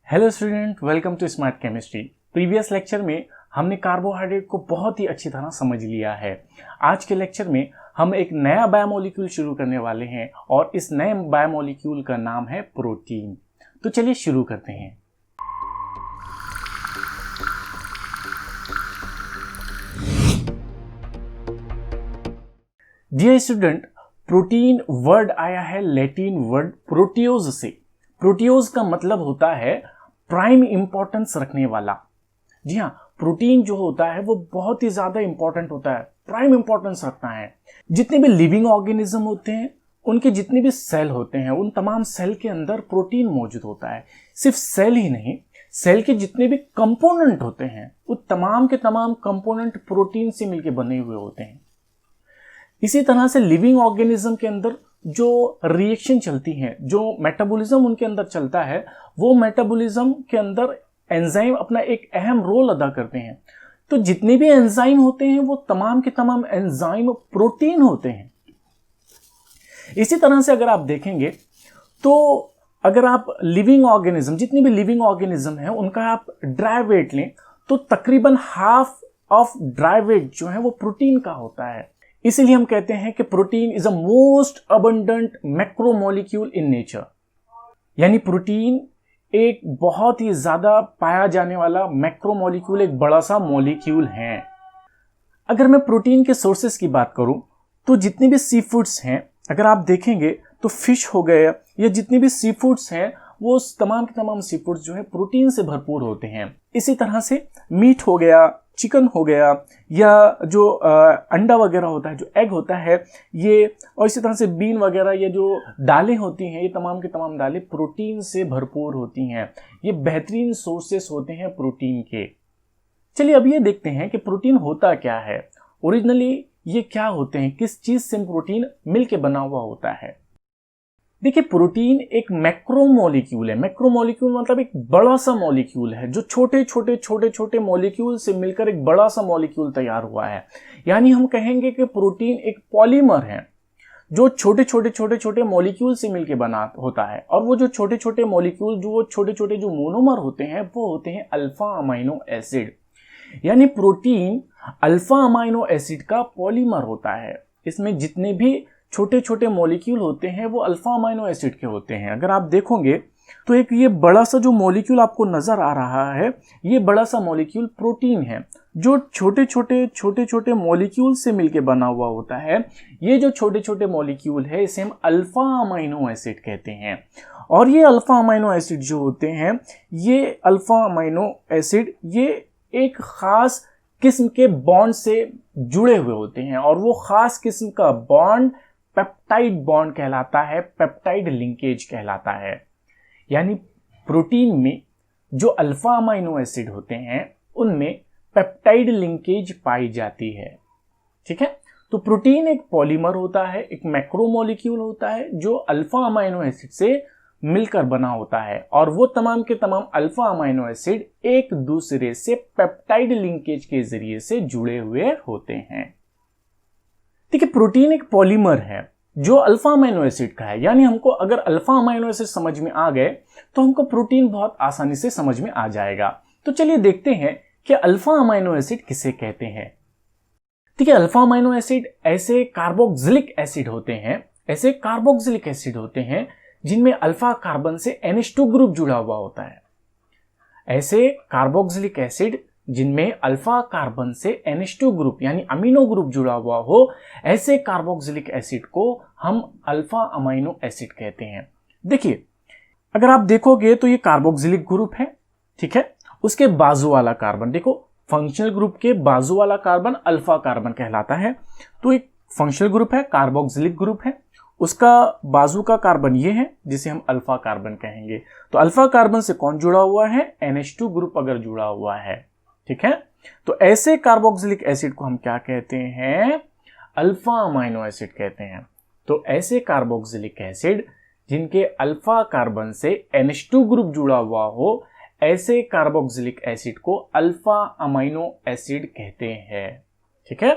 Hello student, welcome to smart chemistry. Previous lecture में हमने carbohydrate को बहुत ही अच्छी तरह समझ लिया है। आज के लेक्चर में हम एक नया बायोमोलिक्यूल शुरू करने वाले हैं और इस नए बायोमोलिक्यूल का नाम है प्रोटीन। तो चलिए शुरू करते हैं। डियर स्टूडेंट, प्रोटीन वर्ड आया है लैटिन वर्ड प्रोटियोज से। प्रोटियोज का मतलब होता है प्राइम इंपॉर्टेंस रखने वाला। जी हाँ, प्रोटीन जो होता है वो बहुत ही ज्यादा इंपॉर्टेंट होता है, प्राइम इंपॉर्टेंस रखता है। जितने भी लिविंग ऑर्गेनिज्म होते हैं, उनके जितने भी सेल होते हैं, उन तमाम सेल के अंदर प्रोटीन मौजूद होता है। सिर्फ सेल ही नहीं, सेल के जितने भी कंपोनेंट होते हैं वो तमाम के तमाम कंपोनेंट प्रोटीन से मिलकर बने हुए होते हैं। इसी तरह से लिविंग ऑर्गेनिज्म के अंदर जो रिएक्शन चलती हैं, जो मेटाबॉलिज्म उनके अंदर चलता है, वो मेटाबॉलिज्म के अंदर एंजाइम अपना एक अहम रोल अदा करते हैं। तो जितने भी एंजाइम होते हैं वो तमाम के तमाम एंजाइम प्रोटीन होते हैं। इसी तरह से अगर आप देखेंगे तो अगर आप लिविंग ऑर्गेनिज्म, जितने भी लिविंग ऑर्गेनिज्म हैं, उनका आप ड्राई वेट लें तो तकरीबन हाफ ऑफ ड्राई वेट जो है वो प्रोटीन का होता है। इसीलिए हम कहते हैं कि protein is a most abundant macromolecule in nature. यानी प्रोटीन एक बहुत ही ज्यादा पाया जाने वाला मैक्रोमोलिक्यूल, एक बड़ा सा मॉलिक्यूल है। अगर मैं प्रोटीन के सोर्सेस की बात करूं तो जितने भी सी फूड्स हैं, अगर आप देखेंगे तो फिश हो गए या जितने भी सी फूड्स हैं, वो तमाम के तमाम सी फूड्स जो है प्रोटीन से भरपूर होते हैं। इसी तरह से मीट हो गया, चिकन हो गया, या जो अंडा वगैरह होता है, जो एग होता है ये, और इसी तरह से बीन वगैरह, ये जो दालें होती हैं, ये तमाम के तमाम दालें प्रोटीन से भरपूर होती हैं। ये बेहतरीन सोर्सेस होते हैं प्रोटीन के। चलिए अब ये देखते हैं कि प्रोटीन होता क्या है, ओरिजिनली ये क्या होते हैं, किस चीज से प्रोटीन मिलके बना हुआ होता है। देखिए, प्रोटीन एक मैक्रोमोलिक्यूल है। मैक्रोमोलिक्यूल मतलब एक बड़ा सा मॉलिक्यूल है जो छोटे छोटे मॉलिक्यूल से मिलकर एक बड़ा सा मॉलिक्यूल तैयार हुआ है। यानी हम कहेंगे कि प्रोटीन एक पॉलीमर है जो छोटे मॉलिक्यूल से मिलकर बना होता है। और वो जो छोटे मॉलिक्यूल, जो वो छोटे जो मोनोमर होते हैं, वो होते हैं अल्फा अमाइनो एसिड। यानी प्रोटीन अल्फा अमाइनो एसिड का पॉलीमर होता है। इसमें जितने भी छोटे मॉलिक्यूल होते हैं वो अल्फा अमाइनो एसिड के होते हैं। अगर आप देखोगे तो एक ये बड़ा सा जो मॉलिक्यूल आपको नजर आ रहा है, ये बड़ा सा मॉलिक्यूल प्रोटीन है जो छोटे मॉलिक्यूल से मिलके बना हुआ होता है। ये जो छोटे मॉलिक्यूल है इसे हम अल्फा अमाइनो एसिड कहते हैं। और ये अल्फा अमाइनो एसिड जो होते हैं, ये अल्फा अमाइनो एसिड ये एक खास किस्म के बॉन्ड से जुड़े हुए होते हैं, और वो खास किस्म का बॉन्ड पेप्टाइड बॉन्ड कहलाता है, पेप्टाइड लिंकेज कहलाता है। यानी प्रोटीन में जो अल्फा अमाइनो एसिड होते हैं उनमें पेप्टाइड लिंकेज पाई जाती है। ठीक है, तो प्रोटीन एक पॉलीमर होता है, एक मैक्रोमोलिक्यूल होता है जो अल्फा अमाइनो एसिड से मिलकर बना होता है, और वो तमाम के तमाम अल्फा अमाइनो एसिड एक दूसरे से पेप्टाइड लिंकेज के जरिए से जुड़े हुए होते हैं। देखिए, प्रोटीन एक पॉलीमर है जो अल्फा अमाइनो एसिड का है। यानी हमको अगर अल्फा अमाइनो एसिड समझ में आ गए तो हमको प्रोटीन बहुत आसानी से समझ में आ जाएगा। तो चलिए देखते हैं कि अल्फा अमाइनो एसिड किसे कहते हैं। ठीक है, अल्फा अमाइनो एसिड ऐसे कार्बोक्सिलिक एसिड होते हैं, जिनमें अल्फा कार्बन से NH2 ग्रुप जुड़ा हुआ होता है। ऐसे कार्बोक्सिलिक एसिड जिनमें अल्फा कार्बन से NH2 ग्रुप यानी अमीनो ग्रुप जुड़ा हुआ हो, ऐसे कार्बोक्सिलिक एसिड को हम अल्फा अमाइनो एसिड कहते हैं। देखिए, अगर आप देखोगे तो ये कार्बोक्सिलिक ग्रुप है, ठीक है। उसके बाजू वाला कार्बन देखो, फंक्शनल ग्रुप के बाजू वाला कार्बन अल्फा कार्बन कहलाता है। तो एक फंक्शनल ग्रुप है, कार्बोक्सिलिक ग्रुप है, उसका बाजू का कार्बन ये है जिसे हम अल्फा कार्बन कहेंगे। तो अल्फा कार्बन से कौन जुड़ा हुआ है? NH2 ग्रुप अगर जुड़ा हुआ है, ठीक है। तो ऐसे कार्बोक्सिलिक एसिड को हम क्या कहते हैं? अल्फा अमाइनो एसिड कहते हैं। तो ऐसे कार्बोक्सिलिक एसिड जिनके अल्फा कार्बन से NH2 ग्रुप जुड़ा हुआ हो, ऐसे कार्बोक्सिलिक एसिड को अल्फा अमाइनो एसिड कहते हैं। ठीक है,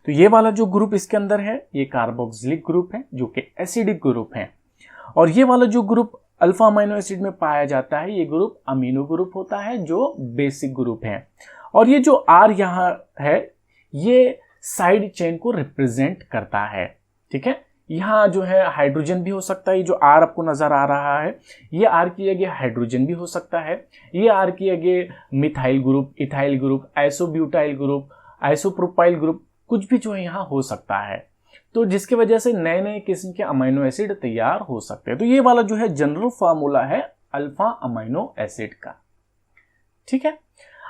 तो ये वाला जो ग्रुप इसके अंदर है ये कार्बोक्सिलिक ग्रुप है जो कि एसिडिक ग्रुप है। और ये वाला जो ग्रुप अल्फा अमीनो एसिड में पाया जाता है, ये ग्रुप अमीनो ग्रुप होता है जो बेसिक ग्रुप है। और ये जो R यहाँ है ये साइड चेन को रिप्रेजेंट करता है। ठीक है, यहाँ जो है हाइड्रोजन भी हो सकता है, ये जो R आपको नजर आ रहा है ये R की जगह हाइड्रोजन भी हो सकता है, ये R की जगह methyl group, ethyl group, isobutyl group, isopropyl group, कुछ भी जो है यहाँ हो सकता है। तो जिसकी वजह से नए नए किस्म के अमीनो एसिड तैयार हो सकते हैं। तो ये वाला जो है जनरल फार्मूला है अल्फा अमीनो एसिड का। ठीक है,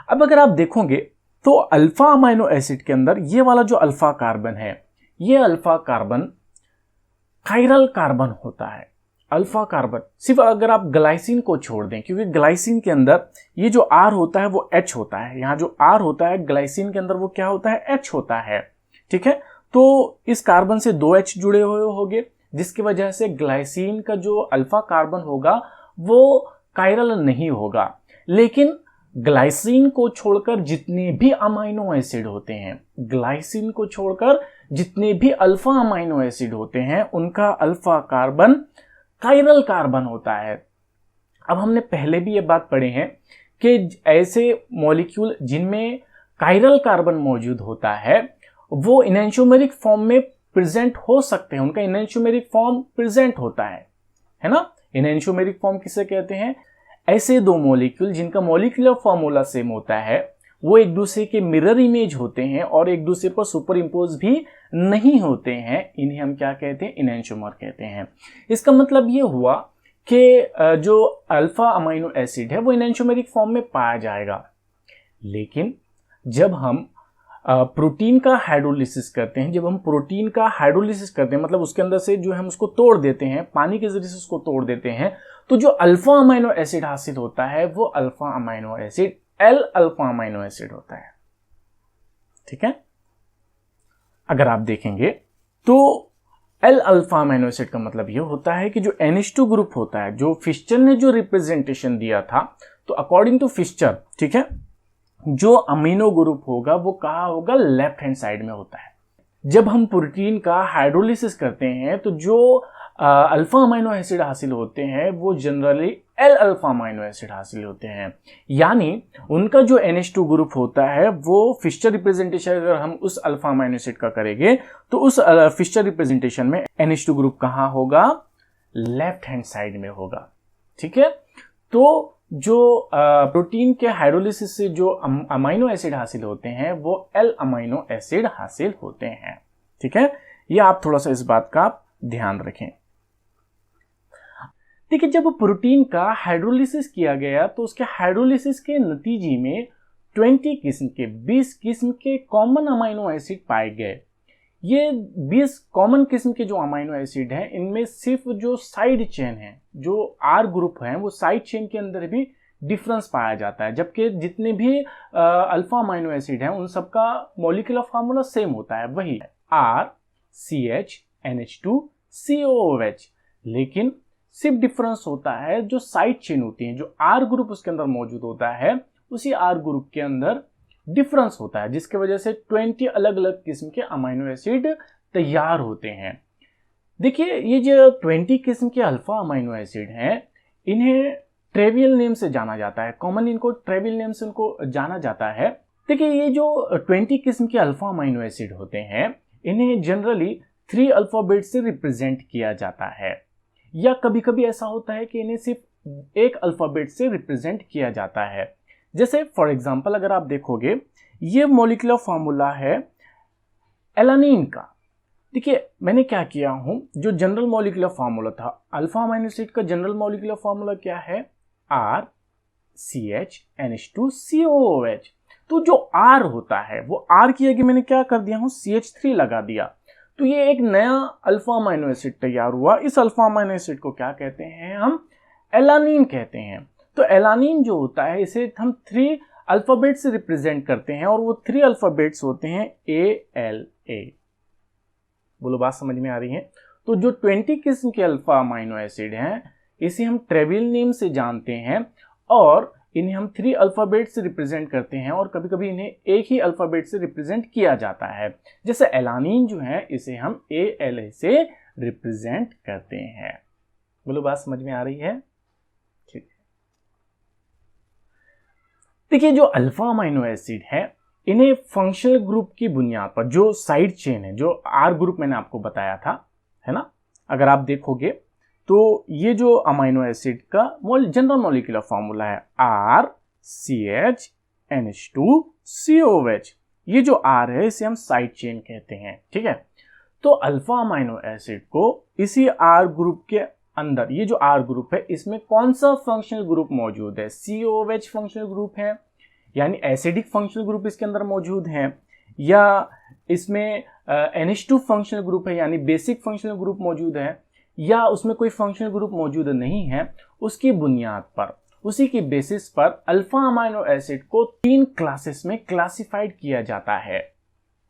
अब अगर आप देखोगे तो अल्फा अमीनो एसिड के अंदर ये वाला जो अल्फा कार्बन है, ये अल्फा कार्बन कायरल कार्बन होता है। अल्फा कार्बन सिर्फ अगर आप ग्लाइसिन को छोड़ दें, क्योंकि ग्लाइसिन के अंदर ये जो R होता है वो H होता है, यहाँ जो R होता है ग्लाइसिन के अंदर वो क्या होता है, H होता है। ठीक है, तो इस कार्बन से 2 H जुड़े हुए होंगे, जिसकी वजह से ग्लाइसिन का जो अल्फा कार्बन होगा वो कायरल नहीं होगा। लेकिन ग्लाइसिन को छोड़कर जितने भी अमीनो एसिड होते हैं, ग्लाइसिन को छोड़कर जितने भी अल्फा अमीनो एसिड होते हैं, उनका अल्फा कार्बन कायरल कार्बन होता है। अब हमने पहले भी ये बात पढ़े हैं कि ऐसे मॉलिक्यूल जिनमें कायरल कार्बन मौजूद होता है वो इनैंशियोमेरिक फॉर्म में प्रेजेंट हो सकते हैं, उनका इनैंशियोमेरिक फॉर्म प्रेजेंट होता है ना। इनैंशियोमेरिक फॉर्म किसे कहते हैं, ऐसे दो मॉलिक्यूल जिनका मॉलिक्यूलर फॉर्मूला सेम होता है, वो एक दूसरे के मिरर इमेज होते हैं और एक दूसरे पर सुपर इम्पोज भी नहीं होते हैं, इन्हें हम क्या कहते हैं, इनैंशियोमर कहते हैं। इसका मतलब ये हुआ कि जो अल्फा अमीनो एसिड है वो इनैंशियोमेरिक फॉर्म में पाया जाएगा। लेकिन जब हम प्रोटीन का हाइड्रोलिसिस करते हैं, जब हम प्रोटीन का हाइड्रोलिसिस करते हैं, मतलब उसके अंदर से जो हम उसको तोड़ देते हैं, पानी के जरिए से उसको तोड़ देते हैं, तो जो अल्फा अमीनो एसिड हासिल होता है वो alpha amino acid L alpha amino acid होता है। ठीक है, अगर आप देखेंगे तो एल अल्फा अमीनो एसिड का मतलब यह होता है कि जो NH2 ग्रुप होता है, जो फिश्चर ने जो रिप्रेजेंटेशन दिया था, तो अकॉर्डिंग टू फिश्चर, ठीक है, जो अमीनो ग्रुप होगा वो कहाँ होगा, लेफ्ट हैंड साइड में होता है। जब हम प्रोटीन का हाइड्रोलिसिस करते हैं तो जो अल्फा अमीनो एसिड हासिल होते हैं वो generally L alpha amino acid हासिल होते हैं, यानी उनका जो NH2 ग्रुप होता है वो फिश्चर रिप्रेजेंटेशन अगर हम उस अल्फा अमीनो एसिड का करेंगे तो उस फिश्चर रिप्रेजेंटेशन में NH2 ग्रुप कहाँ होगा, लेफ्ट हैंड साइड में होगा। ठीक है, तो जो प्रोटीन के हाइड्रोलिसिस से जो अमीनो एसिड हासिल होते हैं वो एल अमीनो एसिड हासिल होते हैं। ठीक है, ये आप थोड़ा सा इस बात का ध्यान रखें। देखिए, जब प्रोटीन का हाइड्रोलिसिस किया गया तो उसके हाइड्रोलिसिस के नतीजे में 20 किस्म के कॉमन अमीनो एसिड पाए गए। ये 20 कॉमन किस्म के जो अमीनो एसिड हैं, इनमें सिर्फ जो साइड चेन है, जो R ग्रुप है, वो साइड चेन के अंदर भी डिफरेंस पाया जाता है, जबकि जितने भी अल्फा अमीनो एसिड हैं उन सबका मॉलिक्यूलर फार्मूला सेम होता है, वही है R CH NH2 COOH। लेकिन सिर्फ डिफरेंस होता है जो साइड चेन होती है, जो R ग्रुप उसके अंदर मौजूद होता है, उसी R ग्रुप के अंदर डिफरेंस होता है, जिसकी वजह से 20 अलग अलग किस्म के अमीनो एसिड तैयार होते हैं। देखिए, ये जो 20 किस्म के अल्फा अमीनो एसिड हैं, इन्हें ट्रेवियल नेम से जाना जाता है, कॉमन इनको ट्रेवियल नेम से उनको जाना जाता है। देखिए, ये जो 20 किस्म के अल्फा अमीनो एसिड होते हैं, इन्हें जनरली 3 अल्फाबेट से रिप्रेजेंट किया जाता है, या कभी कभी ऐसा होता है कि इन्हें सिर्फ एक अल्फाबेट से रिप्रेजेंट किया जाता है। जैसे फॉर एग्जांपल अगर आप देखोगे, ये मॉलिक्यूलर फार्मूला है एलानिन का। देखिए, मैंने क्या किया हूं, जो जनरल मॉलिक्यूलर फार्मूला था अल्फा अमीनो एसिड का, जनरल मॉलिक्यूलर फार्मूला क्या है, R CH NH2 COOH। तो जो R होता है वो R की जगह मैंने क्या कर दिया हूं, CH3 लगा दिया, तो ये एक नया अल्फा अमीनो एसिड तैयार हुआ। इस अल्फा अमीनो एसिड को क्या कहते हैं, हम एलानिन कहते हैं। तो एलानिन जो होता है इसे हम 3 अल्फाबेट से रिप्रेजेंट करते हैं, और वो 3 अल्फाबेट्स होते हैं ALA। बोलो, बात समझ में आ रही है। तो जो 20 किस्म के अल्फा अमीनो एसिड हैं, इसे हम ट्रेवियल नेम से जानते हैं, और इन्हें हम 3 अल्फाबेट से रिप्रेजेंट करते हैं, और कभी कभी इन्हें एक ही अल्फाबेट से रिप्रेजेंट किया जाता है। जैसे एलानिन जो है इसे हम ALA से रिप्रेजेंट करते हैं। बोलो बात समझ में आ रही है? ठीक है। देखिए जो अल्फा अमीनो एसिड है, इन्हें फंक्शनल ग्रुप की बुनियाद पर जो साइड चेन है, जो आर ग्रुप मैंने आपको बताया था, है ना, अगर आप देखोगे तो ये जो अमीनो एसिड का जनरल मॉलिक्यूलर फॉर्मूला है RCHNH2COOH। ये जो R है इसे हम साइड चेन कहते हैं, ठीक है। तो अल्फा अमीनो एसिड को इसी R ग्रुप के अंदर, ये जो R ग्रुप है इसमें कौन सा फंक्शनल ग्रुप मौजूद है? COOH फंक्शनल ग्रुप है, यानी एसिडिक फंक्शनल ग्रुप इसके अंदर मौजूद है, या इसमें NH2 फंक्शनल ग्रुप है यानी बेसिक फंक्शनल ग्रुप मौजूद है, या उसमें कोई फंक्शनल ग्रुप मौजूद नहीं है। उसकी बुनियाद पर, उसी की बेसिस पर अल्फा अमीनो एसिड को 3 क्लासेस में क्लासिफाइड किया जाता है।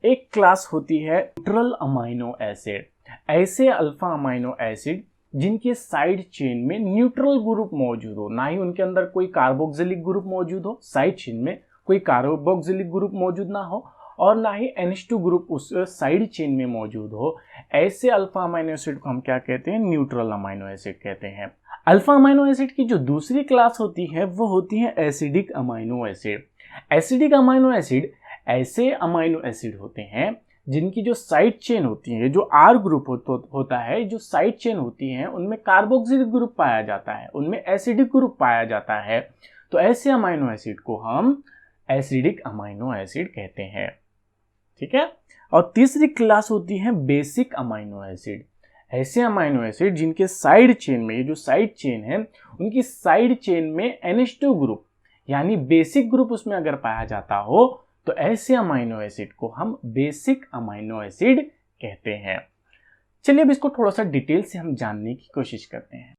एक क्लास होती है न्यूट्रल अमीनो एसिड, ऐसे अल्फा अमीनो एसिड जिनके साइड चेन में न्यूट्रल ग्रुप मौजूद हो, ना ही उनके अंदर कोई कार्बोक्सिलिक ग्रुप मौजूद हो, साइड चेन में कोई कार्बोक्सिलिक ग्रुप मौजूद ना हो, और ना ही NH2 ग्रुप उस साइड चेन में मौजूद हो। ऐसे अल्फा अमीनो एसिड को हम क्या कहते हैं? न्यूट्रल अमीनो एसिड कहते हैं। अल्फा अमीनो एसिड की जो दूसरी क्लास होती है वो होती है acidic amino acid. Acidic amino acid ऐसे अमीनो एसिड होते हैं जिनकी जो साइड चेन होती है, जो R ग्रुप होता है, जो साइड चेन होती है उनमें कार्बोक्सिलिक ग्रुप पाया जाता है, उनमें एसिडिक ग्रुप पाया जाता है। तो ऐसे अमीनो एसिड को हम एसिडिक अमीनो एसिड कहते हैं, ठीक है। और तीसरी क्लास होती है बेसिक अमीनो एसिड। ऐसे अमीनो एसिड जिनके साइड चेन में, ये जो साइड चेन है उनकी साइड चेन में NH2 ग्रुप यानी बेसिक ग्रुप उसमें अगर पाया जाता हो तो ऐसे अमीनो एसिड को हम बेसिक अमीनो एसिड कहते हैं। चलिए अब इसको थोड़ा सा डिटेल से हम जानने की कोशिश करते हैं।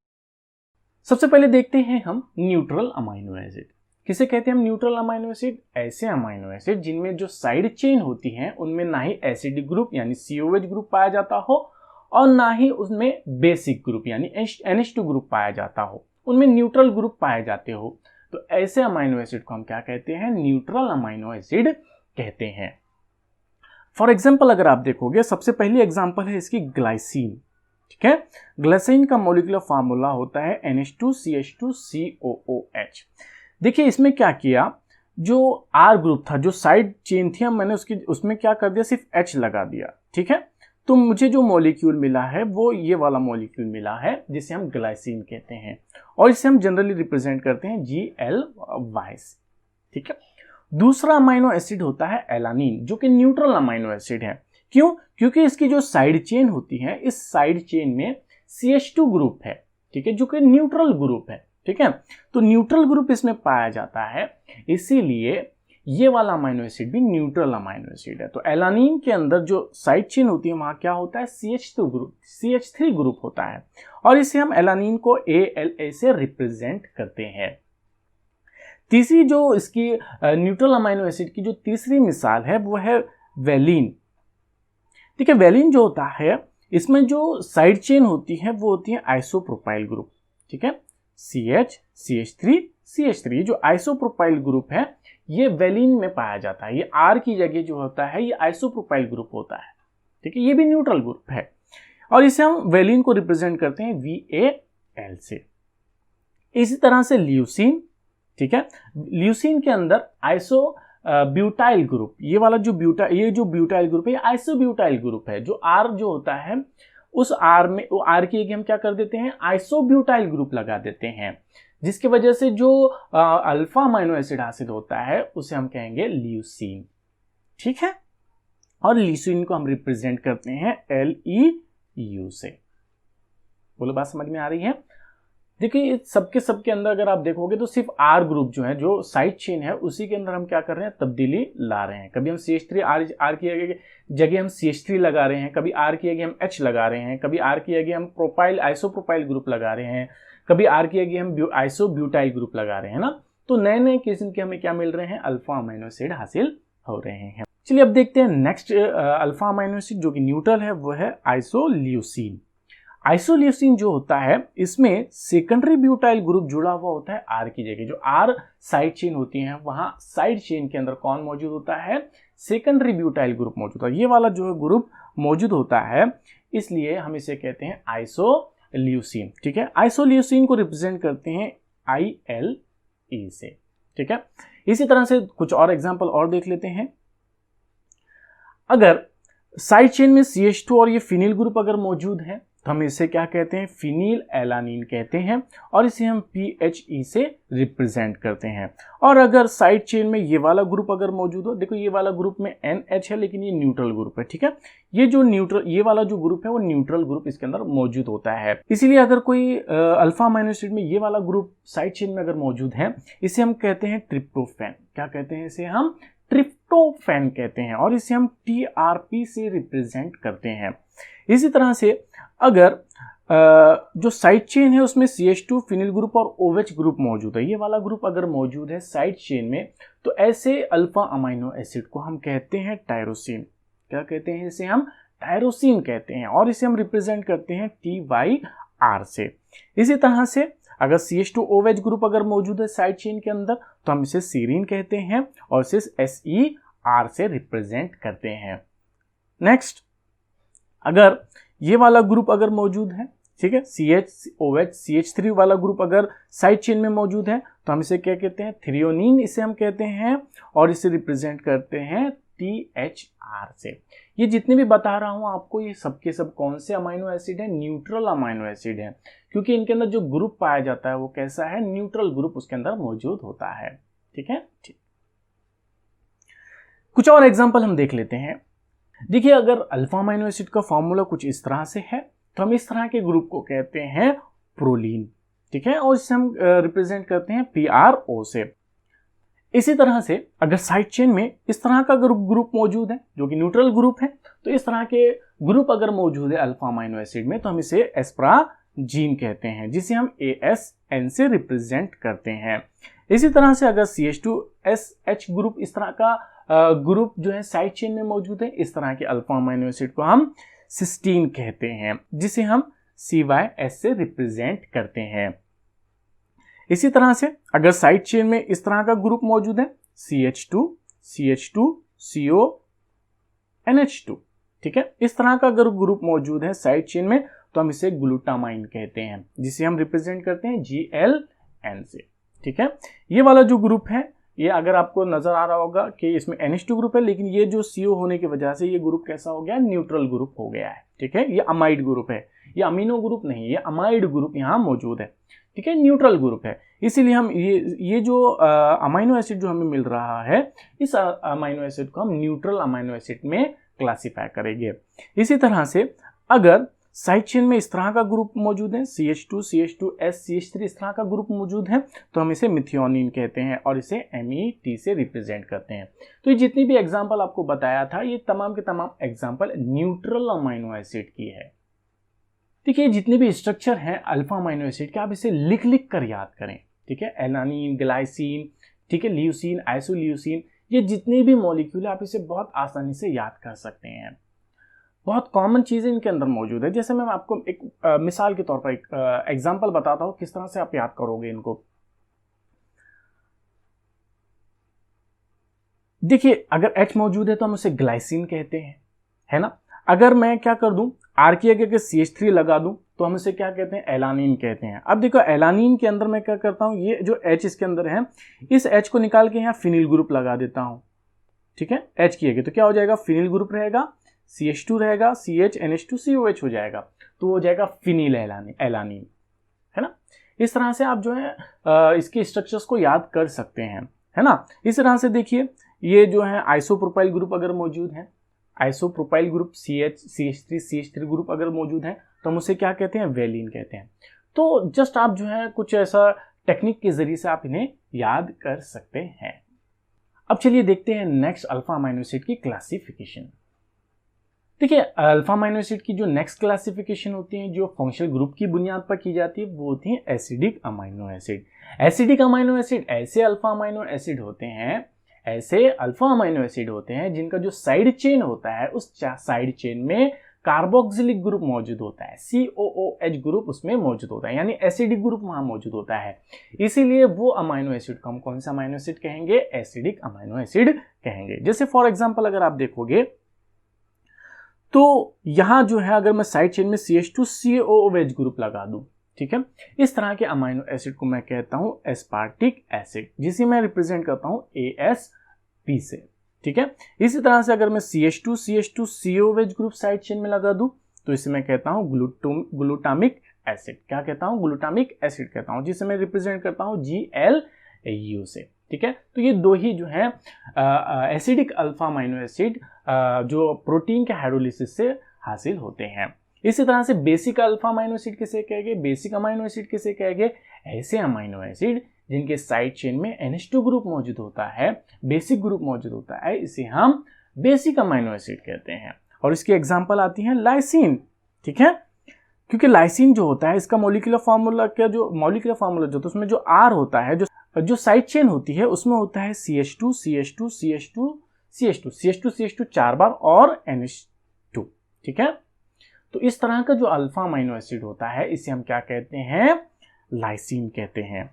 सबसे पहले देखते हैं हम न्यूट्रल अमीनो एसिड। किसे कहते हैं हम न्यूट्रल अमीनो एसिड? ऐसे अमीनो एसिड जिनमें जो साइड चेन होती है उनमें ना ही एसिडिक ग्रुप यानी COH ग्रुप पाया जाता हो और ना ही उसमें बेसिक ग्रुप यानी NH2 ग्रुप पाया जाता हो, उनमें न्यूट्रल ग्रुप पाए जाते हो। तो ऐसे अमीनो एसिड को हम क्या कहते हैं? न्यूट्रल अमीनो एसिड कहते हैं। फॉर एग्जाम्पल अगर आप देखोगे, सबसे पहली एग्जाम्पल है इसकी ग्लाइसिन, ठीक है। ग्लाइसिन का मॉलिक्यूलर फार्मूला होता है NH2CH2COOH। देखिए इसमें क्या किया, जो R ग्रुप था, जो साइड चेन थी, मैंने उसमें क्या कर दिया, सिर्फ H लगा दिया, ठीक है। तो मुझे जो मॉलिक्यूल मिला है वो ये वाला मॉलिक्यूल मिला है जिसे हम ग्लाइसिन कहते हैं, और इसे हम जनरली रिप्रेजेंट करते हैं GLY, ठीक है। दूसरा अमीनो एसिड होता है एलानिन, जो कि न्यूट्रल अमीनो एसिड है। क्यों? क्योंकि इसकी जो साइड चेन होती है, इस साइड चेन में CH2 ग्रुप है, ठीक है, जो कि न्यूट्रल ग्रुप है, ठीक है। तो न्यूट्रल ग्रुप इसमें पाया जाता है, इसीलिए ये वाला अमीनो एसिड भी न्यूट्रल अमीनो एसिड है। तो एलानिन के अंदर जो साइड चेन होती है वहां क्या होता है? CH3 ग्रुप होता है, और इसे हम एलानिन को ALA से रिप्रेजेंट करते हैं। तीसरी जो इसकी न्यूट्रल अमीनो एसिड की जो तीसरी मिसाल है वो है वेलिन, ठीक है। वेलिन जो होता है इसमें जो साइड चेन होती है वो होती है आइसोप्रोपाइल ग्रुप, ठीक है। CH, CH3 जो आइसोप्रोपाइल ग्रुप है ये वेलिन में पाया जाता है। ये R की जगह जो होता है ये आइसोप्रोपाइल ग्रुप होता है, ठीक है। ये भी न्यूट्रल ग्रुप है, और इसे हम वेलिन को रिप्रेजेंट करते हैं VAL से। इसी तरह से ल्यूसीन, ठीक है। ल्यूसीन के अंदर आइसो ब्यूटाइल ग्रुप, ये वाला जो ब्यूटाइल ग्रुप है ये आइसोब्यूटाइल ग्रुप है। जो R जो होता है उस R में, वो R की जगह हम क्या कर देते हैं? आइसोब्यूटाइल ग्रुप लगा देते हैं, जिसकी वजह से जो अल्फा अमीनो एसिड हासिल होता है उसे हम कहेंगे ल्यूसीन, ठीक है। और ल्यूसीन को हम रिप्रेजेंट करते हैं LEU से। बोलो बात समझ में आ रही है? देखिए सबके अंदर अगर आप देखोगे तो सिर्फ R ग्रुप जो है, जो साइड चेन है, उसी के अंदर हम क्या कर रहे हैं? तब्दीली ला रहे हैं। कभी हम CH3 R की जगह हम CH3 लगा रहे हैं, कभी R की जगह हम H लगा रहे हैं, कभी R की जगह हम आइसोप्रोपाइल ग्रुप लगा रहे हैं, कभी R की जगह हम आइसोब्यूटाइल ग्रुप लगा रहे हैं ना। तो नए नए किस्म के हमें क्या मिल रहे हैं? अल्फा अमीनो एसिड हासिल हो रहे हैं। चलिए अब देखते हैं नेक्स्ट अल्फा अमीनो एसिड जो कि न्यूट्रल है, वो है आइसोल्यूसिन। आइसोल्यूसिन जो होता है इसमें सेकेंडरी ब्यूटाइल ग्रुप जुड़ा हुआ होता है R की जगह। जो R साइड चेन होती है वहां साइड चेन के अंदर कौन मौजूद होता है? सेकेंडरी ब्यूटाइल ग्रुप मौजूद होता है। ये वाला जो ग्रुप मौजूद होता है, इसलिए हम इसे कहते हैं आइसो ल्यूसीन, ठीक है। आइसोल्यूसीन को रिप्रेजेंट करते हैं ILE से, ठीक है। इसी तरह से कुछ और एग्जांपल और देख लेते हैं। अगर साइड चेन में CH2 और ये फिनिल ग्रुप अगर मौजूद है तो हम इसे क्या कहते हैं, फिनिल एलानीन कहते हैं, और इसे हम PHE से रिप्रेजेंट करते हैं। और अगर साइड चेन में ये वाला ग्रुप अगर मौजूद हो, देखो ये वाला ग्रुप में NH है लेकिन ये न्यूट्रल ग्रुप है, ठीक है। ये वाला जो ग्रुप है वो न्यूट्रल ग्रुप इसके अंदर मौजूद होता है। इसीलिए अगर कोई अल्फा अमीनो एसिड में ये वाला ग्रुप साइड चेन में अगर मौजूद है, इसे हम कहते हैं ट्रिप्टोफैन। क्या कहते हैं इसे हम? ट्रिप्टोफैन कहते हैं, और इसे हम TRP से रिप्रेजेंट करते हैं। इसी तरह से अगर जो साइड चेन है उसमें CH2 फिनिल ग्रुप और OH ग्रुप मौजूद है, ये वाला ग्रुप अगर मौजूद है साइड चेन में, तो ऐसे अल्फा अमीनो एसिड को हम कहते हैं टायरोसिन। क्या कहते हैं इसे? हम टायरोसिन कहते हैं, और इसे हम रिप्रेजेंट करते हैं TYR से। इसी तरह से अगर CH2 OH ग्रुप अगर मौजूद है साइड चेन के अंदर तो हम इसे सीरीन कहते हैं, और इसे SER से रिप्रेजेंट करते हैं। नेक्स्ट, अगर ये वाला ग्रुप अगर मौजूद है, ठीक है, CH CH3 वाला ग्रुप अगर साइड चेन में मौजूद है तो हम इसे क्या कहते हैं? थ्रियोनिन इसे हम कहते हैं, और इसे रिप्रेजेंट करते हैं THR से। ये जितने भी बता रहा हूं आपको, ये सब के सब कौन से अमीनो एसिड है? न्यूट्रल अमीनो एसिड है, क्योंकि इनके अंदर जो ग्रुप पाया जाता है वो कैसा है? न्यूट्रल ग्रुप उसके अंदर मौजूद होता है, ठीक है। ठीक, कुछ और एग्जांपल हम देख लेते हैं। देखिए, अगर अल्फा अमीनो एसिड का फॉर्मूला कुछ इस तरह से है तो हम इस तरह के ग्रुप को कहते हैं प्रोलीन, ठीक है, और इसे हम रिप्रेजेंट करते हैं PRO से। इसी तरह से अगर साइड चेन में इस तरह का ग्रुप मौजूद है जो कि न्यूट्रल ग्रुप है, तो इस तरह के ग्रुप अगर मौजूद है अल्फा अमीनो एसिड में तो हम इसे एस्पराजीन कहते हैं, जिसे हम ASN से रिप्रेजेंट करते हैं। इसी तरह से अगर CH2SH ग्रुप इस तरह का ग्रुप जो है साइड चेन में मौजूद है, इस तरह के अल्फा अमीनो एसिड को हम सिस्टीन कहते हैं, जिसे हम CYS से रिप्रेजेंट करते हैं। इसी तरह से अगर साइड चेन में इस तरह का ग्रुप मौजूद है CH2 CO NH2, ठीक है, इस तरह का अगर ग्रुप मौजूद है साइड चेन में तो हम इसे ग्लूटामाइन कहते हैं, जिसे हम रिप्रेजेंट करते हैं GLN से, ठीक है। ये वाला जो ग्रुप है, ये अगर आपको नजर आ रहा होगा कि इसमें NH2 ग्रुप है, लेकिन ये जो CO होने की वजह से ये ग्रुप कैसा हो गया? न्यूट्रल ग्रुप हो गया है, ठीक है। ये अमाइड ग्रुप है, ये अमीनो ग्रुप नहीं, ये अमाइड ग्रुप यहाँ मौजूद है, ठीक है, न्यूट्रल ग्रुप है। इसीलिए हम ये जो अमीनो एसिड जो हमें मिल रहा है, इस अमीनो एसिड को हम न्यूट्रल अमीनो एसिड में क्लासिफाई करेंगे। इसी तरह से अगर साइड चेन में इस तरह का ग्रुप मौजूद है CH2 CH2S CH3 इस तरह का ग्रुप मौजूद है तो हम इसे मिथियोनिन कहते हैं, और इसे MET से रिप्रेजेंट करते हैं। तो ये जितनी भी एग्जांपल आपको बताया था, ये तमाम के तमाम एग्जांपल न्यूट्रल अमीनो एसिड की है। देखिए, जितने भी स्ट्रक्चर हैं अल्फा अमीनो एसिड के, आप इसे लिख लिख कर याद करें, ठीक है। एलानीन, ग्लाइसिन, ठीक है, ल्यूसीन, आइसोल्यूसीन, ये जितने भी मॉलिक्यूल आप इसे बहुत आसानी से याद कर सकते हैं। बहुत कॉमन चीजें इनके अंदर मौजूद है। जैसे मैं आपको एक मिसाल के तौर पर एक एग्जांपल बताता हूं किस तरह से आप याद करोगे इनको। देखिए, अगर H मौजूद है तो हम उसे ग्लाइसिन कहते हैं, है ना। अगर मैं क्या कर दूं, R की जगह CH3 लगा दूं तो हम इसे क्या कहते हैं? एलानीन कहते हैं। अब देखो, एलानीन के अंदर मैं क्या करता हूं, ये जो H इसके अंदर है, इस H को निकाल के यहाँ फिनिल ग्रुप लगा देता हूं, ठीक है। H की जगह तो क्या हो जाएगा? फिनिल ग्रुप रहेगा, CH2 रहेगा, CH NH2 COH हो जाएगा, तो हो जाएगा फिनिल एलानीन, है ना। इस तरह से आप जो है इसके स्ट्रक्चर्स को याद कर सकते हैं, है ना। इस तरह से देखिए, ये जो है आइसोप्रोपाइल ग्रुप अगर मौजूद है, आइसोप्रोपाइल ग्रुप CH3 ग्रुप अगर मौजूद है तो हम उसे क्या कहते हैं? वेलिन कहते हैं। तो जस्ट आप जो है कुछ ऐसा टेक्निक के जरिए से आप इन्हें याद कर सकते हैं। अब चलिए देखते हैं नेक्स्ट अल्फा अमीनो एसिड की क्लासिफिकेशन। देखिए, अल्फा अमीनो एसिड की जो नेक्स्ट क्लासिफिकेशन होती है, जो फंक्शनल ग्रुप की बुनियाद पर की जाती है, वो होती है acidic amino acid. Acidic amino acid ऐसे अल्फा अमीनो एसिड होते हैं, ऐसे अल्फा अमीनो एसिड होते हैं जिनका जो साइड चेन होता है, उस साइड चेन में कार्बोक्सिलिक ग्रुप मौजूद होता है, COOH ग्रुप उसमें मौजूद होता है, यानी एसिडिक ग्रुप वहां मौजूद होता है। इसीलिए वो अमीनो एसिड को हम कौन सा अमीनो एसिड कहेंगे? एसिडिक अमीनो एसिड कहेंगे। जैसे फॉर एग्जांपल अगर आप देखोगे तो यहाँ जो है अगर मैं साइड चेन में CH2COOH ग्रुप लगा दूं, ठीक है, इस तरह के अमाइनो एसिड को मैं कहता हूं एस्पार्टिक एसिड, जिसे मैं रिप्रेजेंट करता हूं ASP से, ठीक है। इसी तरह से अगर मैं CH2COOH ग्रुप साइड चेन में लगा दूं तो इसे मैं कहता हूं ग्लूटामिक एसिड। क्या कहता हूं? ग्लूटामिक एसिड कहता हूं, जिसे मैं रिप्रेजेंट करता हूं GLU से, ठीक है। तो ये दो ही जो है एसिडिक अल्फा अमाइनो एसिड जो प्रोटीन के हाइड्रोलिसिस से हासिल होते हैं। इसी तरह से बेसिक अल्फा अमाइनो एसिड किसे कहेंगे? बेसिक अमाइनो एसिड किसे कहेंगे? ऐसे अमाइनो एसिड जिनके साइड चेन में NH2 ग्रुप मौजूद होता है, बेसिक ग्रुप मौजूद होता है, इसे हम बेसिक अमाइनो एसिड कहते हैं। और इसकी एग्जांपल आती है लाइसिन, ठीक है, क्योंकि लाइसिन जो होता है इसका मॉलिक्यूलर फार्मूला जो होता है उसमें जो R होता है, जो साइड चेन होती है उसमें होता है CH2 CH2 CH2 CH2 CH2 CH2 4 बार और NH2, ठीक है। तो इस तरह का जो अल्फा अमाइनो एसिड होता है इसे हम क्या कहते हैं? लाइसिन कहते हैं,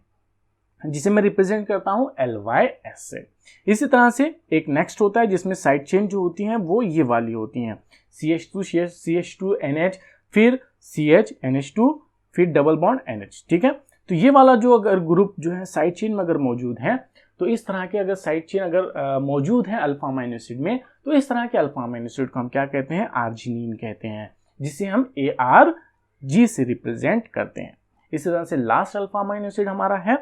जिसे मैं रिप्रेजेंट करता हूं LYS से। इसी तरह से एक नेक्स्ट होता है जिसमें साइड चेन जो होती हैं वो ये वाली होती हैं, CH2 NH, फिर CH NH2, फिर डबल बॉन्ड NH, ठीक है। तो ये वाला जो अगर ग्रुप जो है साइड चेन में अगर मौजूद है, तो इस तरह के अगर साइड चेन अगर मौजूद है अल्फा अमाइनो एसिड में, तो इस तरह के अल्फा अमाइनो एसिड को हम क्या कहते हैं? आर्जिनिन कहते हैं, जिसे हम ARG से रिप्रेजेंट करते हैं। इसी तरह से लास्ट अल्फा अमाइनो एसिड हमारा है,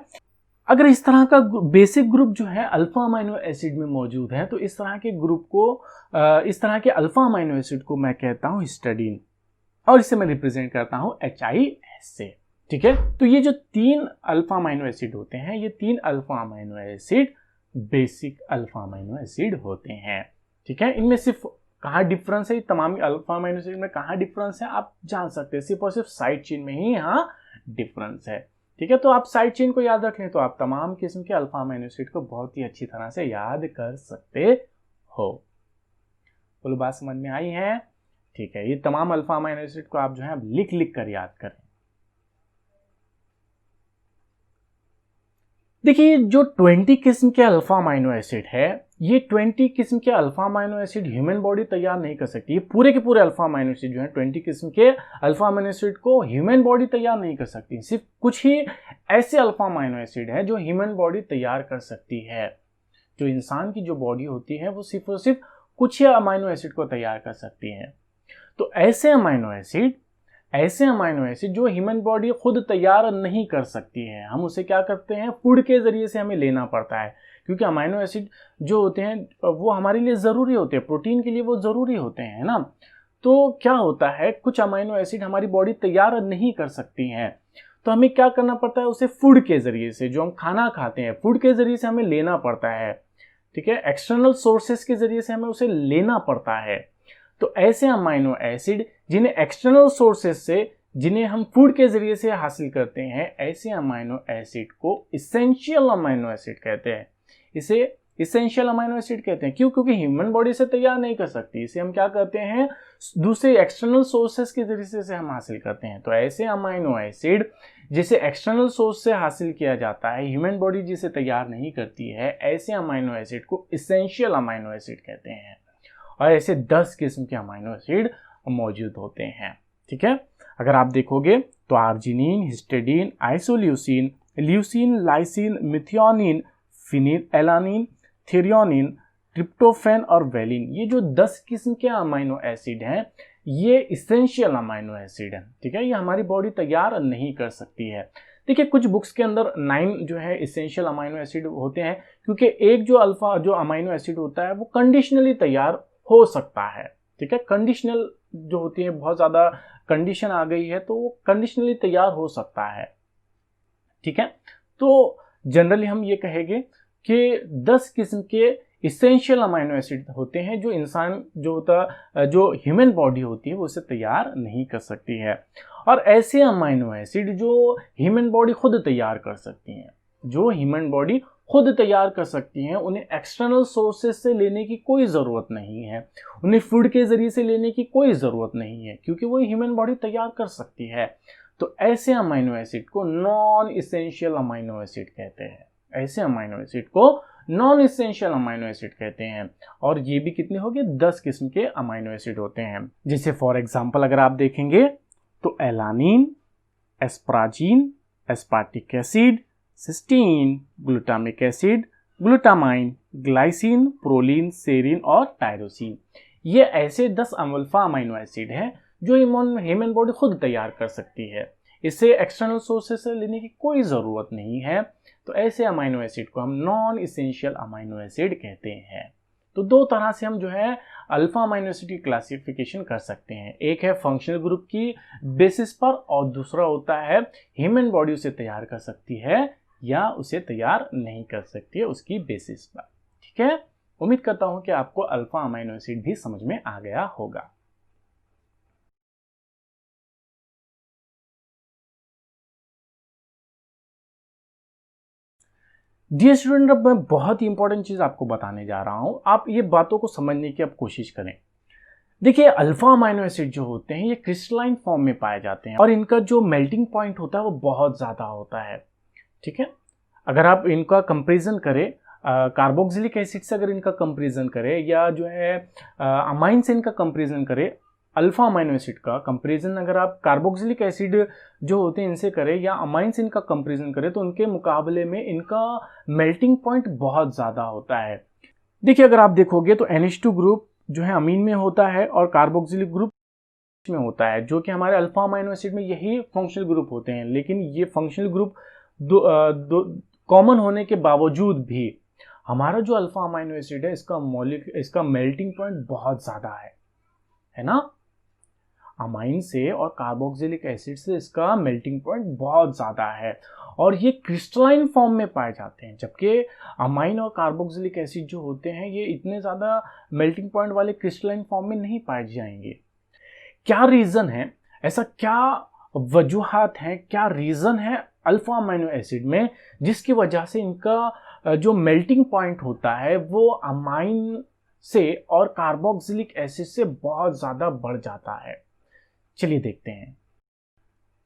अगर इस तरह का बेसिक ग्रुप जो है अल्फा अमाइनो एसिड में मौजूद है, तो इस तरह के ग्रुप को इस तरह के अल्फा अमाइनो एसिड को मैं कहता हूं हिस्टिडीन, और इसे मैं रिप्रेजेंट करता हूं HIS से, ठीक है। तो ये जो 3 अल्फा अमाइनो एसिड होते हैं, ये 3 alpha amino acid basic alpha amino acid होते हैं, ठीक है। इनमें सिर्फ कहाँ डिफरेंस है, तमाम अल्फा अमाइनो एसिड में कहाँ डिफरेंस है आप जान सकते हैं, सिर्फ और सिर्फ साइड चेन में ही यहाँ डिफरेंस है, ठीक है। तो आप साइड चेन को याद रख लें तो आप तमाम किस्म के अल्फा अमाइनो एसिड को बहुत ही अच्छी तरह से याद कर सकते हो। बोलो बात समझ में आई है? ठीक है, ये तमाम अल्फा अमाइनो एसिड को आप जो है लिख कर याद करें। देखिए, जो 20 किस्म के अल्फा अमाइनो एसिड है, ये 20 किस्म के alpha amino acid human body तैयार नहीं कर सकती। ये पूरे के पूरे अल्फा अमाइनो एसिड जो है 20 किस्म के अल्फा अमाइनो एसिड को ह्यूमन बॉडी तैयार नहीं कर सकती। सिर्फ कुछ ही ऐसे अल्फा अमाइनो एसिड है जो ह्यूमन बॉडी तैयार कर सकती है। जो इंसान की जो बॉडी होती है वो सिर्फ और सिर्फ कुछ ही अमाइनो एसिड को तैयार कर सकती है। तो ऐसे अमाइनो एसिड जो ह्यूमन बॉडी खुद तैयार नहीं कर सकती है, हम उसे क्या करते हैं? फूड के जरिए से हमें लेना पड़ता है, क्योंकि अमाइनो एसिड जो होते हैं वो हमारे लिए ज़रूरी होते हैं, प्रोटीन के लिए वो ज़रूरी होते हैं, है ना। तो क्या होता है, कुछ अमाइनो एसिड हमारी बॉडी तैयार नहीं कर सकती हैं, तो हमें क्या करना पड़ता है? उसे फूड के ज़रिए से, जो हम खाना खाते हैं, फूड के ज़रिए से हमें लेना पड़ता है, ठीक है। एक्सटर्नल सोर्सेस के ज़रिए से हमें उसे लेना पड़ता है। तो ऐसे अमाइनो एसिड जिन्हें एक्सटर्नल सोर्सेस से, जिन्हें हम फूड के जरिए से हासिल करते हैं, ऐसे अमाइनो एसिड को इसेंशियल अमाइनो एसिड कहते हैं। इसे इसेंशियल अमाइनो एसिड कहते हैं। क्यों? क्योंकि ह्यूमन बॉडी से तैयार नहीं कर सकती, इसे हम क्या करते हैं? दूसरे एक्सटर्नल सोर्सेस के जरिए से हम हासिल करते हैं। तो ऐसे अमाइनो एसिड जिसे एक्सटर्नल सोर्स से हासिल किया जाता है, ह्यूमन बॉडी जिसे तैयार नहीं करती है, ऐसे अमाइनो एसिड को इसेंशियल अमाइनो एसिड कहते हैं। और ऐसे 10 किस्म के अमाइनो एसिड मौजूद होते हैं, ठीक है। अगर आप देखोगे तो arginine, histidine, isoleucine, leucine, lysine, methionine, phenylalanine, threonine, tryptophan और वेलिन, ये जो 10 किस्म के अमाइनो एसिड हैं, ये इसेंशियल अमाइनो एसिड हैं, ठीक है। ये हमारी बॉडी तैयार नहीं कर सकती है। देखिए, कुछ बुक्स के अंदर 9 जो है इसेंशियल अमाइनो एसिड होते हैं, क्योंकि एक जो अमाइनो एसिड होता है वो कंडीशनली तैयार हो सकता है, ठीक है। कंडीशनल जो होती है, बहुत ज़्यादा कंडीशन आ गई है तो वो कंडीशनली तैयार हो सकता है, ठीक है। तो जनरली हम ये कहेंगे कि 10 किस्म के इसेंशियल अमाइनो एसिड होते हैं जो इंसान जो ह्यूमन बॉडी होती है वो उसे तैयार नहीं कर सकती है। और ऐसे अमाइनो एसिड जो ह्यूमन बॉडी खुद तैयार कर सकती हैं, उन्हें एक्सटर्नल सोर्सेस से लेने की कोई ज़रूरत नहीं है, उन्हें फूड के ज़रिए से लेने की कोई ज़रूरत नहीं है, क्योंकि वो ह्यूमन बॉडी तैयार कर सकती है। तो ऐसे अमाइनो एसिड को नॉन इसेंशियल अमाइनो एसिड कहते हैं। ऐसे अमाइनो एसिड को नॉन इसेंशियल अमाइनो एसिड कहते हैं। और ये भी कितने हो गए, 10 किस्म के अमाइनो एसिड होते हैं। जैसे फॉर एग्जांपल अगर आप देखेंगे तो alanine, asparagine, aspartic acid, cysteine, glutamic acid, glutamine, glycine, proline, serine और टायरोसिन, ये ऐसे 10 अल्फा अमाइनो एसिड हैं जो ह्यूमन बॉडी खुद तैयार कर सकती है। इसे एक्सटर्नल सोर्सेस से लेने की कोई ज़रूरत नहीं है। तो ऐसे अमाइनो एसिड को हम नॉन इसेंशियल अमाइनो एसिड कहते हैं। तो दो तरह से हम जो है अल्फा अमाइनो एसिड की क्लासिफिकेशन कर सकते हैं। एक है फंक्शनल ग्रुप की बेसिस पर और दूसरा होता है ह्यूमन बॉडी उसे तैयार कर सकती है या उसे तैयार नहीं कर सकती है उसकी बेसिस पर। ठीक है, उम्मीद करता हूं कि आपको अल्फा अमाइनो एसिड भी समझ में आ गया होगा। डियर स्टूडेंट, अब मैं बहुत ही इंपॉर्टेंट चीज आपको बताने जा रहा हूं, आप ये बातों को समझने की अब कोशिश करें। देखिए, अल्फा अमाइनो एसिड जो होते हैं ये क्रिस्टलाइन फॉर्म में पाए जाते हैं और इनका जो मेल्टिंग पॉइंट होता है वो बहुत ज़्यादा होता है। ठीक है, अगर आप इनका कंपेरिजन करें कार्बोक्सिलिक एसिड से, अगर इनका कंपेरिजन करें या जो है अमाइन से इनका कंपेरिजन करें, अल्फा अमाइनो एसिड का कंपेरिजन अगर आप कार्बोक्सिलिक एसिड जो होते हैं इनसे करें या अमाइन से इनका कंपेरिजन करें तो उनके मुकाबले में इनका मेल्टिंग पॉइंट बहुत ज़्यादा होता है। देखिए, अगर आप देखोगे तो NH2 ग्रुप जो है अमीन में होता है और कार्बोक्सिलिक ग्रुप में होता है, जो कि हमारे अल्फा अमाइनो एसिड में यही फंक्शनल ग्रुप होते हैं। लेकिन ये फंक्शनल ग्रुप दो कॉमन होने के बावजूद भी हमारा जो अल्फा अमाइनो एसिड है इसका मेल्टिंग पॉइंट बहुत ज़्यादा है ना। अमाइन से और कार्बोक्सिलिक एसिड से इसका मेल्टिंग पॉइंट बहुत ज़्यादा है और ये क्रिस्टलाइन फॉर्म में पाए जाते हैं, जबकि अमाइन और कार्बोक्सिलिक एसिड जो होते हैं ये इतने ज़्यादा मेल्टिंग पॉइंट वाले क्रिस्टलाइन फॉर्म में नहीं पाए जाएंगे। क्या रीज़न है, ऐसा क्या वजूहात हैं, क्या रीज़न है अल्फा अमाइनो एसिड में जिसकी वजह से इनका जो मेल्टिंग पॉइंट होता है वो अमाइन से और कार्बोक्सिलिक एसिड से बहुत ज़्यादा बढ़ जाता है। चलिए देखते हैं।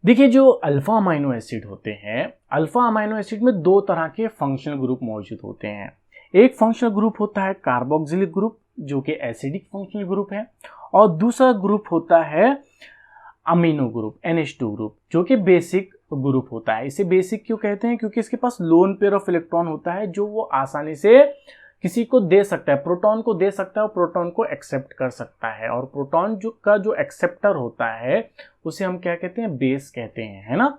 देखिए, जो अल्फा अमाइनो एसिड होते हैं, अल्फा अमाइनो एसिड में दो तरह के फंक्शनल ग्रुप मौजूद होते हैं। एक फंक्शनल ग्रुप होता है कार्बोक्सिलिक ग्रुप जो कि एसिडिक फंक्शनल ग्रुप है और दूसरा ग्रुप होता है अमीनो ग्रुप NH2 ग्रुप जो कि बेसिक ग्रुप होता है। इसे बेसिक क्यों कहते हैं, क्योंकि इसके पास लोन पेयर ऑफ इलेक्ट्रॉन होता है जो वो आसानी से किसी को दे सकता है, प्रोटॉन को दे सकता है और प्रोटॉन को एक्सेप्ट कर सकता है। और प्रोटॉन का जो एक्सेप्टर होता है उसे हम क्या कहते हैं, बेस कहते हैं, है ना।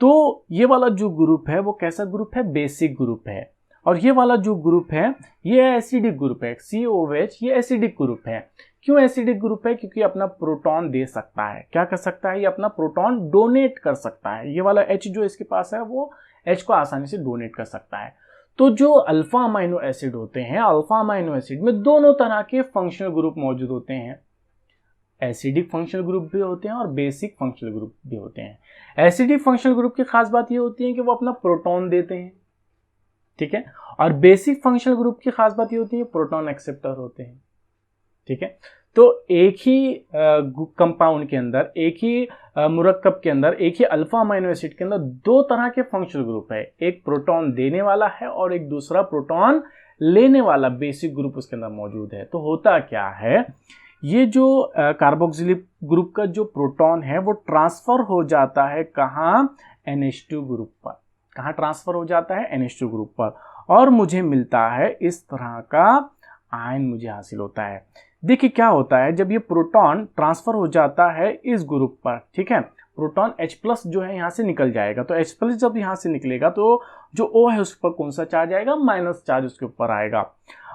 तो ये वाला जो ग्रुप है वो कैसा ग्रुप है, बेसिक ग्रुप है। और ये वाला जो ग्रुप है ये एसिडिक ग्रुप है, COOH, ये एसिडिक ग्रुप है। क्यों एसिडिक ग्रुप है, क्योंकि अपना प्रोटॉन दे सकता है। क्या कर सकता है, ये अपना प्रोटॉन डोनेट कर सकता है। ये वाला H जो इसके पास है वो H को आसानी से डोनेट कर सकता है। तो जो अल्फा अमाइनो एसिड होते हैं, अल्फा अमाइनो एसिड में दोनों तरह के फंक्शनल ग्रुप मौजूद होते हैं। एसिडिक फंक्शनल ग्रुप भी होते हैं और बेसिक फंक्शनल ग्रुप भी होते हैं। एसिडिक फंक्शनल ग्रुप की खास बात ये होती है कि वो अपना प्रोटॉन देते हैं, ठीक है। और बेसिक फंक्शनल ग्रुप की खास बात ये होती है प्रोटॉन एक्सेप्टर होते हैं, ठीक है। तो एक ही कंपाउंड के अंदर, एक ही मुरक्कब के अंदर, एक ही अल्फा अमाइनो एसिड के अंदर दो तरह के फंक्शनल ग्रुप है। एक प्रोटॉन देने वाला है और एक दूसरा प्रोटॉन लेने वाला बेसिक ग्रुप उसके अंदर मौजूद है। तो होता क्या है, ये जो कार्बोक्सिलिक ग्रुप का जो प्रोटॉन है वो ट्रांसफर हो जाता है कहाँ, NH2 ग्रुप पर। कहाँ ट्रांसफर हो जाता है, NH2 ग्रुप पर, और मुझे मिलता है इस तरह का आयन मुझे हासिल होता है। देखिए क्या होता है, जब ये प्रोटॉन ट्रांसफर हो जाता है इस ग्रुप पर, ठीक है, प्रोटॉन H+ जो है यहाँ से निकल जाएगा। तो H+ जब यहाँ से निकलेगा तो जो O है उस पर कौन सा चार्ज आएगा, माइनस चार्ज उसके ऊपर आएगा।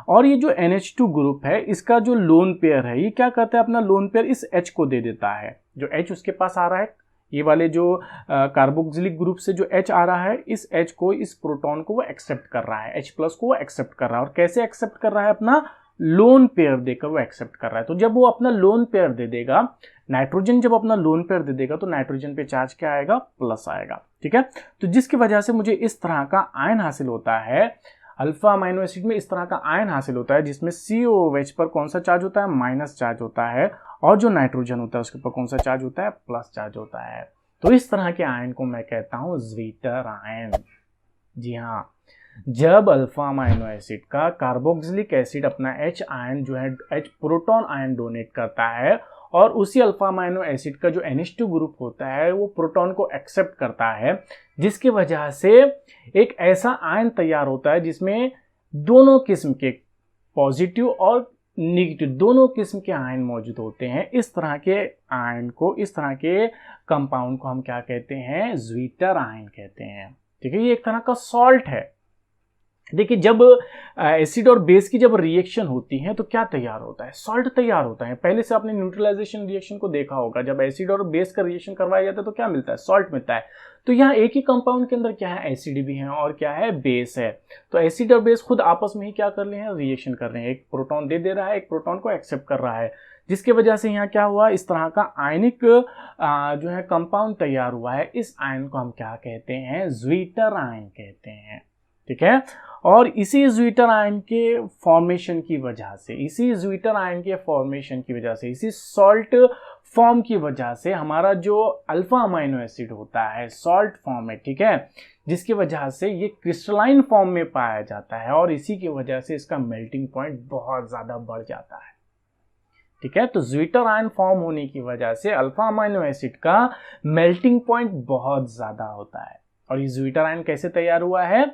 और ये जो NH2 ग्रुप है इसका जो लोन पेयर है ये क्या करता है, अपना लोन पेयर इस H को दे देता है। जो H उसके पास आ रहा है, ये वाले जो कार्बोक्सिलिक ग्रुप से जो H आ रहा है, इस H को, इस प्रोटॉन को वो एक्सेप्ट कर रहा है, H+ को वो एक्सेप्ट कर रहा है। और कैसे एक्सेप्ट कर रहा है, अपना लोन पेयर देकर वो एक्सेप्ट कर रहा है। तो जब वो अपना लोन पेयर दे देगा, नाइट्रोजन जब अपना लोन पेयर दे देगा तो नाइट्रोजन पे चार्ज क्या आएगा, प्लस आएगा, ठीक है। तो जिसकी वजह से मुझे इस तरह का आयन हासिल होता है, अल्फा अमाइनो एसिड में इस तरह का आयन हासिल होता है जिसमें COOH पर कौन सा चार्ज होता है, माइनस चार्ज होता है, और जो नाइट्रोजन होता है उसके ऊपर कौन सा चार्ज होता है, प्लस चार्ज होता है। तो इस तरह के आयन को मैं कहता हूं ज्वीटर आयन। जी हाँ, जब अल्फा अमाइनो एसिड का कार्बोक्सिलिक एसिड अपना H आयन जो है H प्रोटॉन आयन डोनेट करता है और उसी अल्फा अमाइनो एसिड का जो NH2 ग्रुप होता है वो प्रोटॉन को एक्सेप्ट करता है, जिसकी वजह से एक ऐसा आयन तैयार होता है जिसमें दोनों किस्म के पॉजिटिव और नेगेटिव दोनों किस्म के आयन मौजूद होते हैं। इस तरह के आयन को, इस तरह के कंपाउंड को हम क्या कहते हैं? ज्वीटर आयन कहते हैं। ठीक है, ये एक तरह का सॉल्ट है। देखिए, जब एसिड और बेस की जब रिएक्शन होती है तो क्या तैयार होता है? सॉल्ट तैयार होता है। पहले से आपने न्यूट्रलाइजेशन रिएक्शन को देखा होगा, जब एसिड और बेस का रिएक्शन करवाया जाता है तो क्या मिलता है? सॉल्ट मिलता है। तो यहाँ एक ही कंपाउंड के अंदर क्या है? एसिड भी है और क्या है? बेस है। तो एसिड और बेस खुद आपस में ही क्या कर रहे हैं? रिएक्शन कर रहे हैं। एक प्रोटॉन दे रहा है, एक प्रोटॉन को एक्सेप्ट कर रहा है, जिसकी वजह से यहाँ क्या हुआ? इस तरह का आयनिक जो है कंपाउंड तैयार हुआ है। इस आयन को हम क्या कहते हैं? ज्वीटर आयन कहते हैं। ठीक है, और इसी ज्वीटर आयन के फॉर्मेशन की वजह से, इसी सॉल्ट फॉर्म की वजह से हमारा जो अल्फा अमाइनो एसिड होता है सॉल्ट फॉर्म में, ठीक है, जिसकी वजह से ये क्रिस्टलाइन फॉर्म में पाया जाता है और इसी की वजह से इसका मेल्टिंग पॉइंट बहुत ज्यादा बढ़ जाता है। ठीक है, तो ज्वीटर आयन फॉर्म होने की वजह से अल्फा अमाइनो एसिड का मेल्टिंग पॉइंट बहुत ज्यादा होता है। और ये ज्वीटर आयन कैसे तैयार हुआ है?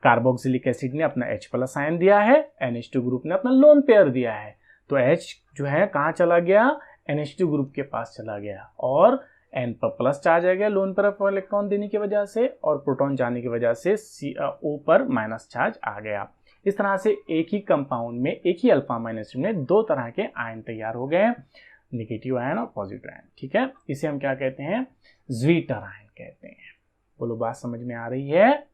कार्बोक्सिलिक एसिड ने अपना H+ आयन दिया है, NH2 ग्रुप ने अपना लोन पेयर दिया है, तो H जो है कहाँ चला गया? NH2 ग्रुप के पास चला गया और N पर प्लस चार्ज आ गया लोन पर इलेक्ट्रॉन देने की वजह से, और प्रोटॉन जाने की वजह से O पर माइनस चार्ज आ गया। इस तरह से एक ही कंपाउंड में, एक ही अल्फा अमाइनो एसिड में दो तरह के आयन तैयार हो गए, नेगेटिव आयन और पॉजिटिव आयन। ठीक है, इसे हम क्या कहते हैं? ज्वीटर आयन कहते हैं। बोलो, बात समझ में आ रही है?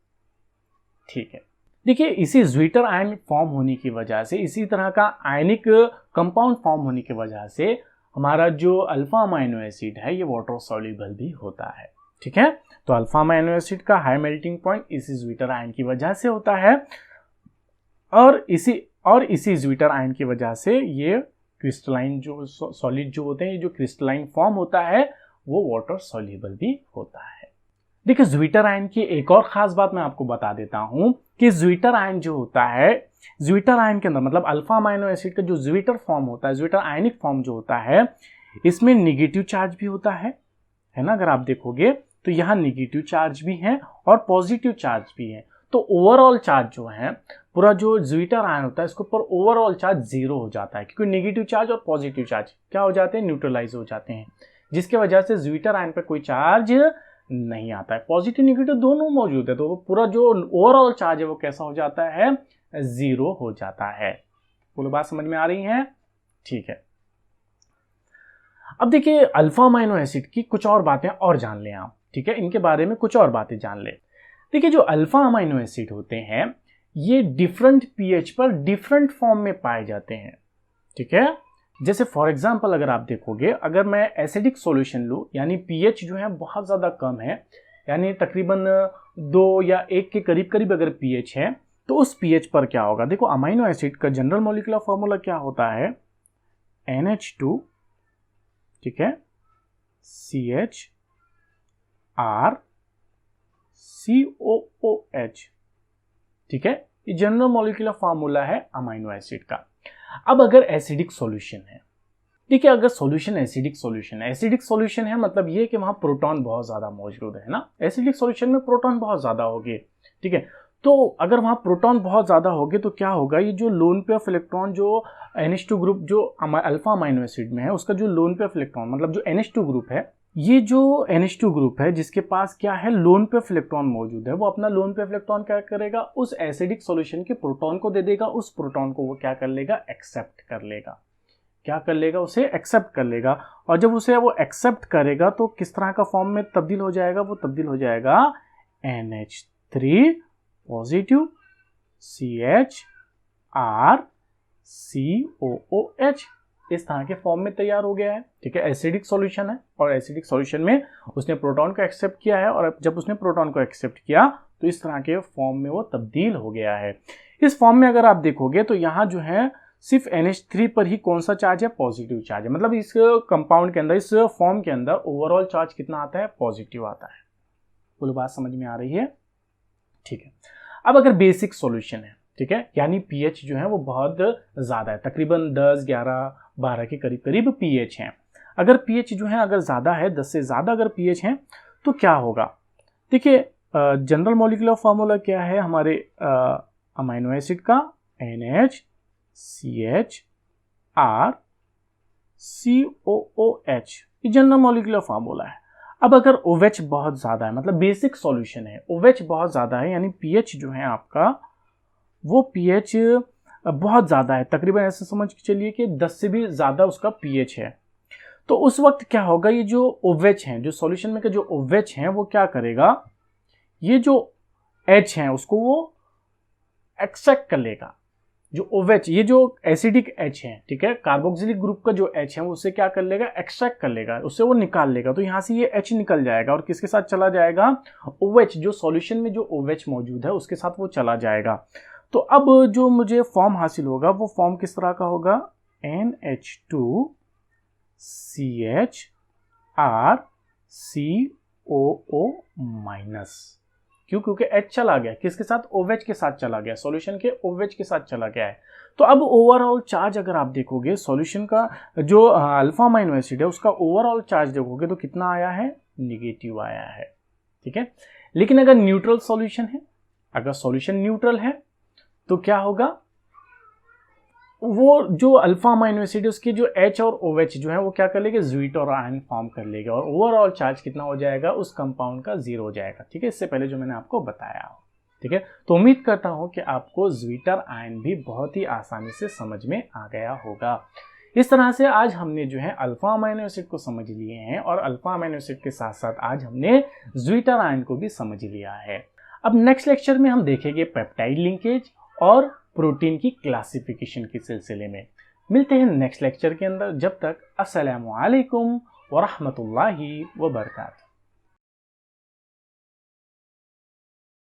ठीक है, देखिए, इसी ज्वीटर आयन फॉर्म होने की वजह से, इसी तरह का आयनिक कंपाउंड फॉर्म होने की वजह से हमारा जो अल्फा अमाइनो एसिड है ये वाटर सॉल्युबल भी होता है। ठीक है, तो अल्फा अमाइनो एसिड का हाई मेल्टिंग पॉइंट इसी ज्वीटर आयन की वजह से होता है और इसी ज्वीटर आयन की वजह से ये क्रिस्टलाइन जो सॉलिड जो होते हैं, ये जो क्रिस्टलाइन फॉर्म होता है वो वाटर सॉल्युबल भी होता है। देखिए, ज्वीटर आयन की एक और खास बात मैं आपको बता देता हूं कि ज्वीटर आयन जो होता है, ज्वीटर आयन के अंदर मतलब अल्फा अमाइनो एसिड का जो ज्वीटर फॉर्म होता है, ज्वीटर आयनिक फॉर्म जो होता है, इसमें निगेटिव चार्ज भी होता है ना। अगर आप देखोगे तो यहाँ निगेटिव चार्ज भी है और पॉजिटिव चार्ज भी है। तो ओवरऑल चार्ज जो है, पूरा जो ज्वीटर आयन होता है इसके ऊपर ओवरऑल चार्ज 0 हो जाता है, क्योंकि निगेटिव चार्ज और पॉजिटिव चार्ज क्या हो जाते हैं? न्यूट्रलाइज हो जाते हैं, जिसकी वजह से ज्वीटर आयन पर कोई चार्ज नहीं आता है। पॉजिटिव निगेटिव दोनों मौजूद है, तो पूरा जो ओवरऑल चार्ज है वो कैसा हो जाता है? 0 हो जाता है। बोलो, बात समझ में आ रही है? ठीक है, अब देखिए, अल्फा अमाइनो एसिड की कुछ और बातें और जान लें आप। ठीक है, इनके बारे में कुछ और बातें जान लें। देखिए, जो अल्फा अमाइनो एसिड होते हैं ये डिफरेंट पीएच पर डिफरेंट फॉर्म में पाए जाते हैं। ठीक है, जैसे फॉर एग्जाम्पल अगर आप देखोगे, अगर मैं एसिडिक सॉल्यूशन लूँ, यानी पीएच जो है बहुत ज़्यादा कम है, यानी तकरीबन 2 या 1 के करीब करीब अगर पीएच है, तो उस पीएच पर क्या होगा? देखो, अमाइनो एसिड का जनरल मॉलिक्यूलर फॉर्मूला क्या होता है? NH2, ठीक है, CHR COOH। ठीक है, ये जनरल मॉलिक्यूलर फॉर्मूला है अमाइनो एसिड का। अब अगर एसिडिक सॉल्यूशन है, ठीक है, अगर सॉल्यूशन एसिडिक सॉल्यूशन है मतलब ये कि वहां प्रोटॉन बहुत ज्यादा मौजूद है ना। एसिडिक सॉल्यूशन में प्रोटॉन बहुत ज्यादा होगी। ठीक है, तो अगर वहां प्रोटॉन बहुत ज्यादा होगी तो क्या होगा? ये जो लोन पेयर ऑफ इलेक्ट्रॉन जो NH2 ग्रुप जो अल्फा अमाइनो एसिड में है उसका जो लोन पेयर ऑफ इलेक्ट्रॉन मतलब जो NH2 ग्रुप है, ये जो NH2 ग्रुप है जिसके पास क्या है? लोन पेयर ऑफ इलेक्ट्रॉन मौजूद है, वो अपना लोन पेयर ऑफ इलेक्ट्रॉन क्या करेगा? उस एसिडिक सॉल्यूशन के प्रोटॉन को दे देगा। उस प्रोटॉन को वो क्या कर लेगा? एक्सेप्ट कर लेगा। क्या कर लेगा? उसे एक्सेप्ट कर लेगा। और जब उसे वो एक्सेप्ट करेगा तो किस तरह का फॉर्म में तब्दील हो जाएगा? वो तब्दील हो जाएगा NH3 पॉजिटिव CHR COOH, इस तरह के फॉर्म में तैयार हो गया है। ठीक है, एसिडिक सॉल्यूशन है और एसिडिक सॉल्यूशन में उसने प्रोटॉन को एक्सेप्ट किया है, और जब उसने प्रोटॉन को एक्सेप्ट किया तो इस तरह के फॉर्म में वो तब्दील हो गया है। इस फॉर्म में अगर आप देखोगे तो यहाँ जो है सिर्फ NH3 पर ही कौन सा चार्ज है? पॉजिटिव चार्ज है। मतलब इस कंपाउंड के अंदर, इस फॉर्म के अंदर ओवरऑल चार्ज कितना आता है? पॉजिटिव आता है। बोलो, बात समझ में आ रही है? ठीक है, अब अगर बेसिक सॉल्यूशन है, ठीक है, यानी पीएच जो है वो बहुत ज़्यादा है, तकरीबन 10, 11, 12 के करीब करीब पीएच हैं। अगर पीएच जो है अगर ज़्यादा है, 10 से ज़्यादा अगर पीएच हैं तो क्या होगा? देखिए जनरल मॉलिक्यूलर फार्मूला क्या है हमारे अमीनो एसिड का, NH CHR COOH, ये जनरल मॉलिक्यूलर फार्मूला है। अब अगर OH बहुत ज़्यादा है, मतलब बेसिक सॉल्यूशन है, OH बहुत ज़्यादा है, यानी पीएच जो है आपका वो पीएच बहुत ज़्यादा है, तकरीबन ऐसे समझ के चलिए कि 10 से भी ज़्यादा उसका पीएच है। तो उस वक्त क्या होगा, ये जो OH हैं, जो सॉल्यूशन में के जो OH हैं वो क्या करेगा, ये जो H हैं उसको वो एक्सट्रैक्ट कर लेगा। जो OH, ये जो एसिडिक H है, ठीक है, कार्बोक्सिलिक ग्रुप का जो H है वो उसे क्या कर लेगा, एक्सट्रैक्ट कर लेगा, उससे वो निकाल लेगा। तो यहाँ से ये H निकल जाएगा और किसके साथ चला जाएगा, OH, जो सॉल्यूशन में जो OH मौजूद है उसके साथ वो चला जाएगा। तो अब जो मुझे फॉर्म हासिल होगा वो फॉर्म किस तरह का होगा, NH2CHR COO-। क्यों? क्योंकि H चला गया, किसके साथ, OH के साथ चला गया, सॉल्यूशन के OH के साथ चला गया है। तो अब ओवरऑल चार्ज अगर आप देखोगे सॉल्यूशन का, जो अल्फा अमीनो एसिड है उसका ओवरऑल चार्ज देखोगे तो कितना आया है, नेगेटिव आया है, ठीक है। लेकिन अगर न्यूट्रल सॉल्यूशन है, अगर सॉल्यूशन न्यूट्रल है तो क्या होगा, वो जो अल्फा अमीनो एसिड है उसके जो H और OH जो है वो क्या कर लेंगे, ज्वीटर आयन फॉर्म कर लेगा और ओवरऑल चार्ज कितना हो जाएगा, उस कंपाउंड का 0 हो जाएगा, ठीक है, इससे पहले जो मैंने आपको बताया हो, ठीक है। तो उम्मीद करता हूं कि आपको ज्वीटर आयन भी बहुत ही आसानी से समझ में आ गया होगा। इस तरह से आज हमने जो है अल्फा अमीनो एसिड को समझ लिए हैं और अल्फा अमीनो एसिड के साथ साथ आज हमने ज्वीटर आयन को भी समझ लिया है। अब नेक्स्ट लेक्चर में हम देखेंगे पेप्टाइड लिंकेज और प्रोटीन की क्लासिफिकेशन के सिलसिले में। मिलते हैं नेक्स्ट लेक्चर के अंदर, जब तक अस्सलामु अलैकुम व रहमतुल्लाहि व बरकातहू।